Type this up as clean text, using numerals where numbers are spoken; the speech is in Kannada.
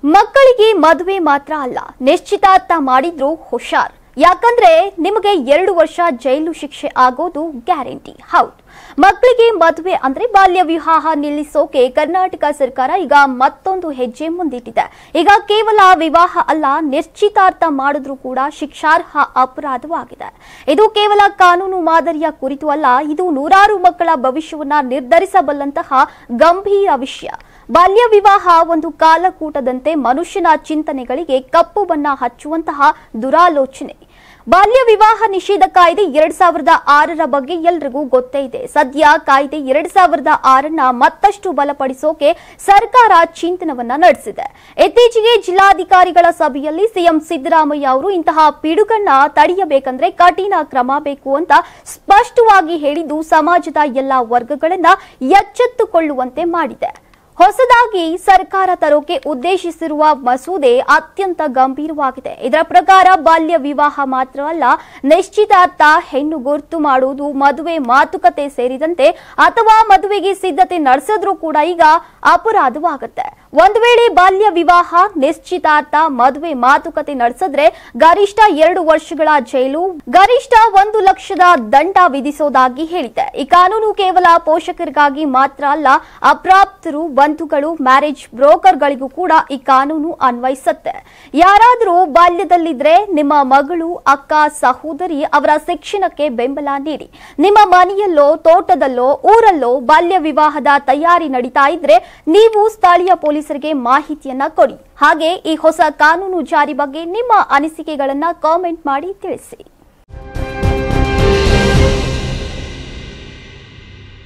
ಮಕ್ಕಳಿಗೆ ಮದುವೆ ಮಾತ್ರ ಅಲ್ಲ, ನಿಶ್ಚಿತಾರ್ಥ ಮಾಡಿದ್ರು ಹುಷಾರ್. ಯಾಕಂದ್ರೆ ನಿಮಗೆ 2 ವರ್ಷ ಜೈಲು ಶಿಕ್ಷೆ ಆಗೋದು ಗ್ಯಾರಂಟಿ. ಹೌದು, ಮಕ್ಕಳಿಗೆ ಮದುವೆ ಅಂದ್ರೆ ಬಾಲ್ಯ ವಿವಾಹ ನಿಲ್ಲಿಸೋಕೆ ಕರ್ನಾಟಕ ಸರ್ಕಾರ ಈಗ ಮತ್ತೊಂದು ಹೆಜ್ಜೆ ಮುಂದಿಟ್ಟಿದೆ. ಈಗ ಕೇವಲ ವಿವಾಹ ಅಲ್ಲ, ನಿಶ್ಚಿತಾರ್ಥ ಮಾಡಿದ್ರೂ ಕೂಡ ಶಿಕ್ಷಾರ್ಹ ಅಪರಾಧವಾಗಿದೆ. ಇದು ಕೇವಲ ಕಾನೂನು ಮಾದರಿಯ ಕುರಿತು ಅಲ್ಲ, ಇದು ನೂರಾರು ಮಕ್ಕಳ ಭವಿಷ್ಯವನ್ನ ನಿರ್ಧರಿಸಬಲ್ಲಂತಹ ಗಂಭೀರ ವಿಷಯ. ಬಾಲ್ಯ ವಿವಾಹ ಒಂದು ಕಾಲಕೂಟದಂತೆ ಮನುಷ್ಯನ ಚಿಂತನೆಗಳಿಗೆ ಕಪ್ಪು ಬಣ್ಣ ಹಚ್ಚುವಂತಹ ದುರಾಲೋಚನೆ. ಬಾಲ್ಯ ವಿವಾಹ ನಿಷೇಧ ಕಾಯ್ದೆ 2006ರ ಬಗ್ಗೆ ಎಲ್ರಿಗೂ ಗೊತ್ತೇ ಇದೆ. ಸದ್ಯ ಕಾಯ್ದೆ 2006ನ್ನ ಮತ್ತಷ್ಟು ಬಲಪಡಿಸೋಕೆ ಸರ್ಕಾರ ಚಿಂತನವನ್ನ ನಡೆಸಿದೆ. ಇತ್ತೀಚೆಗೆ ಜಿಲ್ಲಾಧಿಕಾರಿಗಳ ಸಭೆಯಲ್ಲಿ ಸಿಎಂ ಸಿದ್ದರಾಮಯ್ಯ ಅವರು ಇಂತಹ ಪಿಡುಗನ್ನ ತಡೆಯಬೇಕಂದ್ರೆ ಕಠಿಣ ಕ್ರಮ ಬೇಕು ಅಂತ ಸ್ಪಷ್ಟವಾಗಿ ಹೇಳಿದ್ದು ಸಮಾಜದ ಎಲ್ಲಾ ವರ್ಗಗಳನ್ನ ಎಚ್ಚೆತ್ತುಕೊಳ್ಳುವಂತೆ ಮಾಡಿದೆ. ಹೊಸದಾಗಿ ಸರ್ಕಾರ ತರೋಕೆ ಉದ್ದೇಶಿಸಿರುವ ಮಸೂದೆ ಅತ್ಯಂತ ಗಂಭೀರವಾಗಿದೆ. ಇದರ ಪ್ರಕಾರ ಬಾಲ್ಯ ವಿವಾಹ ಮಾತ್ರವಲ್ಲ, ನಿಶ್ಚಿತಾರ್ಥ, ಹೆಣ್ಣು ಗುರುತು ಮಾಡುವುದು, ಮದುವೆ ಮಾತುಕತೆ ಸೇರಿದಂತೆ ಅಥವಾ ಮದುವೆಗೆ ಸಿದ್ಧತೆ ನಡೆಸಿದ್ರೂ ಕೂಡ ಈಗ ಅಪರಾಧವಾಗುತ್ತೆ. ಒಂದು ವೇಳೆ ಬಾಲ್ಯ ವಿವಾಹ, ನಿಶ್ಚಿತಾರ್ಥ, ಮದುವೆ ಮಾತುಕತೆ ನಡೆಸಿದ್ರೆ ಗರಿಷ್ಠ 2 ವರ್ಷಗಳ ಜೈಲು, ಗರಿಷ್ಠ 1 ಲಕ್ಷದ ದಂಡ ವಿಧಿಸೋದಾಗಿ ಹೇಳಿದೆ. ಈ ಕಾನೂನು ಕೇವಲ ಪೋಷಕರಿಗಾಗಿ ಮಾತ್ರ ಅಲ್ಲ, ಅಪ್ರಾಪ್ತರು, ಬಂಧುಗಳು, ಮ್ಯಾರೇಜ್ ಬ್ರೋಕರ್ಗಳಿಗೂ ಕೂಡ ಈ ಕಾನೂನು ಅನ್ವಯಿಸುತ್ತೆ. ಯಾರಾದರೂ ಬಾಲ್ಯದಲ್ಲಿದ್ರೆ ನಿಮ್ಮ ಮಗಳು, ಅಕ್ಕ, ಸಹೋದರಿ ಅವರ ಶಿಕ್ಷಣಕ್ಕೆ ಬೆಂಬಲ ನೀಡಿ. ನಿಮ್ಮ ಮನೆಯಲ್ಲೋ, ತೋಟದಲ್ಲೋ, ಊರಲ್ಲೋ ಬಾಲ್ಯ ವಿವಾಹದ ತಯಾರಿ ನಡೀತಾ ಇದ್ರೆ ನೀವು ಸ್ಥಳೀಯ ಪೊಲೀಸರಿಗೆ ಮಾಹಿತಿಯನ್ನ ಕೊಡಿ. ಹಾಗೆ ಈ ಹೊಸ ಕಾನೂನು ಜಾರಿ ಬಗ್ಗೆ ನಿಮ್ಮ ಅನಿಸಿಕೆಗಳನ್ನ ಕಾಮೆಂಟ್ ಮಾಡಿ ತಿಳಿಸಿ.